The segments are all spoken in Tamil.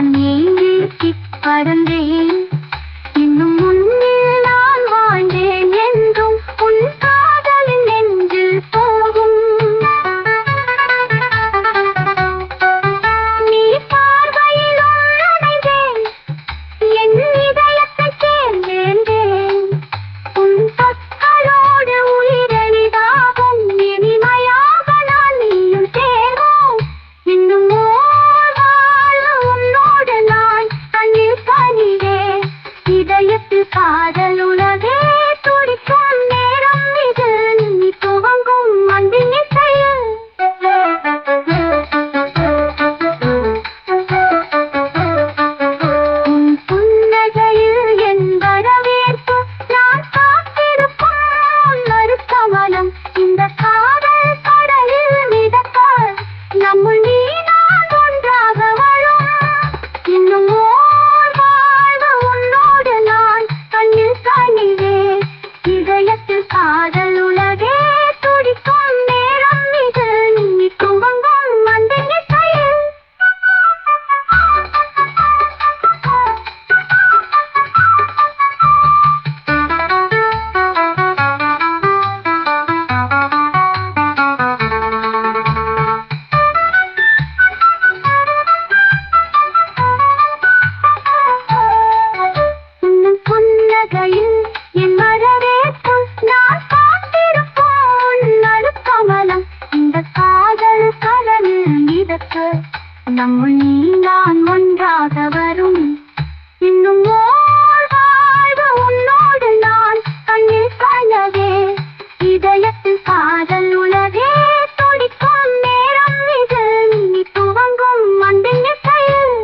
நான் ஏங்கி பறந்தேன். இன்னும் முன்னில் நான் வாழ்ந்தேன் என்றும் உன் காதலின் நெஞ்சில் போகும். நீ பார்வையில் உள்ளடைந்தேன், என் இதயத்தை சேர்ந்தேன். உன் சொற்களோடு உயிரெளிதாகும், இனிமையாக நான் நீயும் சேர்வோம். இன்னும் ஓர் வாழ்வு உன்னோடு நான் கண்ணில் கனிவே. இதயத்தில் காதல் உலகே துடிக்கும் நேரம் இது, நீ துவங்கும் அன்பின் இசையில். உன் புன்னகையில் என் வரவேற்பு, நான் காத்திருக்கும் மறுக்கமலம். இந்த காதல் கடலில் மிதக்க நம்முள் நீ நான் ஒன்றாக வரும். இன்னும் ஓர் வாழ்வு உன்னோடு நான் கண்ணில் கனிவே. இதயத்தில் காதல் உலகே துடிக்கும் நேரம் இது, நீ துவங்கும் அன்பின் இசையில். உன் புன்னகையில் என் வரவேற்பு, நான் காத்திருப்போம் நறுக்கமலம். இந்த காதல் கடலில் மிதக்க நம்முள் நீ நான் ஒன்றாக வரும். இன்னும் ஓர் வாழ்வு உன்னோடு நான் கண்ணில் கனவே. இதயத்தில் காதல் உலகே துடிக்கும் நேரம் இது, நீ துவங்கும் அன்பின் இசையில்.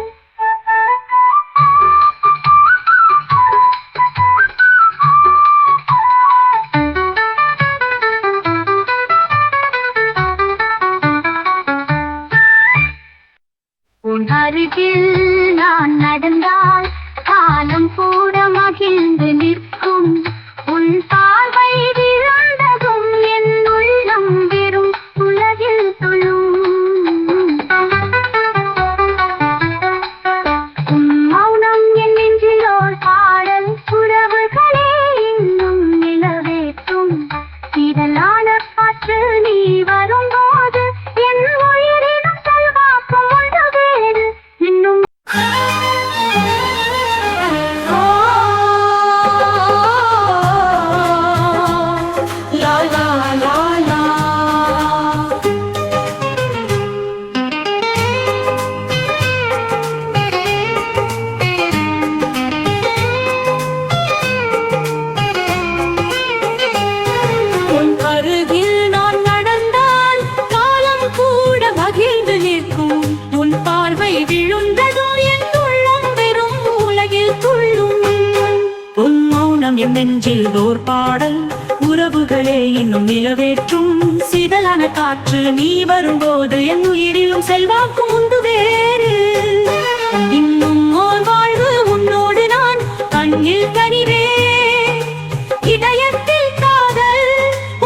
உன் அருகில் நான் நடந்தால் காலம் கூட மகிழ்ந்து நிற்கும். உன் பார்வை விழுந்ததும் என் உள்ளம் வெறும் உலகில் துள்ளும். உன் மௌனம் என் நெஞ்சில் ஓர் பாடல், உறவுகளே இன்னும் நிலவேற்றும். இதழான காற்று நீ வரும்போது என் உயிரினும் செல்வாக்கும் உண்டு வேறு. இன்னும் உன் அருகில் நான் நடந்தால் காலம் கூட மகிழ்ந்து நிற்கும். உன் பார்வை விழுந்ததோ என் உள்ளம் வெறும் உலகில் துள்ளும். உன் மௌனம் என் நெஞ்சில் ஓர் பாடல், உறவுகளே இன்னும் நிலவேற்றும். சிதலான காற்று நீ வரும்போது என் உயிரிலும் செல்வாக்கும் உண்டு வேறு. இன்னும் ஓர் வாழ்வு உன்னோடு நான் கண்ணில் கனிவே. இதயத்தில் காதல்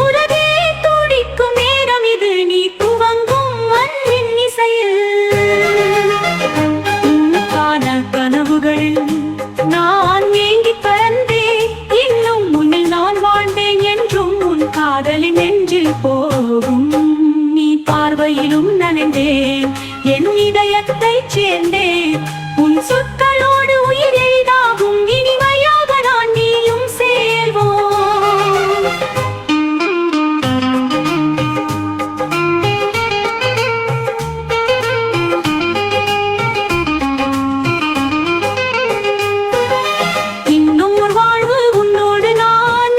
உலகே துடிக்கும் நேரம் இது, நீ துவங்கும் அன்பின் இசையில். உனக்கான கனவுகளில் நான் ஏங்கி பறந்தேன். இன்னும் முன்னில் நான் வாழ்ந்தேன் என்றும் உன் காதலின் நெஞ்சில் போகும். நீ பார்வையிலும் நனைந்தேன், என் இதயத்தை சேர்ந்தேன். உன் சொற்களோடு உயிர் எளிதாகும், இனிமையாக நான் நீயும் சேர்வோம். இன்னும் ஒரு வாழ்வு உன்னோடு நான்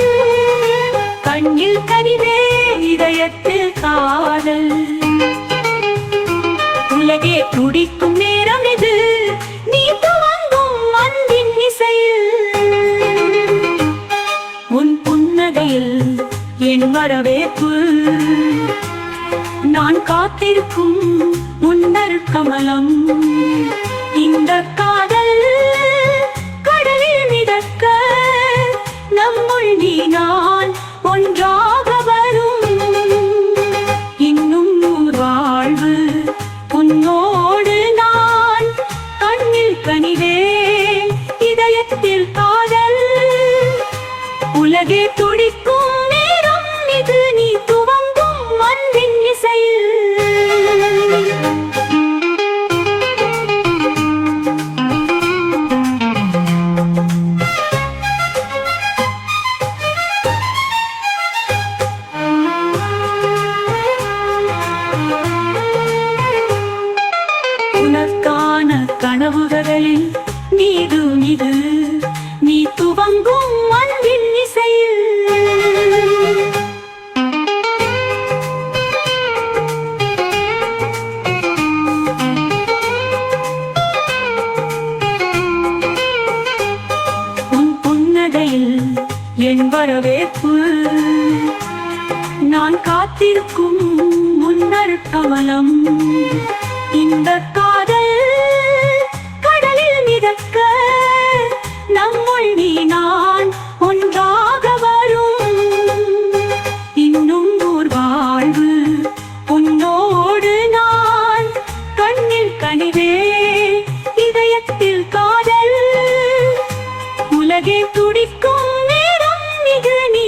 கண்ணில் கனிவே. இதயத்தில் காதல் உலகே துடிக்கும் நேரம் இது, நீ துவங்கும் அன்பின் இசையில். உன் புன்னகையில் என் வரவேற்பு, நான் காத்திருக்கும் உன் நறுக்கமலம். இந்த காதல் கடலில் மிதக்க நம்முள் நீ நான் ஒன்றாக வரும். இன்னும் வாழ்வு உன்னோடு நான் கண்ணில் கனிவே இதயத்தில் காதல் உலகே துடிக்கும் நேரம் இது நீ துவங்கும் அன்பின் இசையில் உனக்கான கனவுகளில் மீது மீது நீ துவங்கும் அன்பின் இசையில் உன் புன்னகையில் என் வரவேற்பு நான் காத்திருக்கும் முன்னர் கவலம் இந்த காதல் கடலில் மிதக்க நம்முள் நீ நான் ஒன்றாக வரும் இன்னும் ஓர் வாழ்வு உன்னோடு நான் கண்ணில் கனிவே இதயத்தில் காதல் உலகே துடிக்கும் நேரம் இது நீ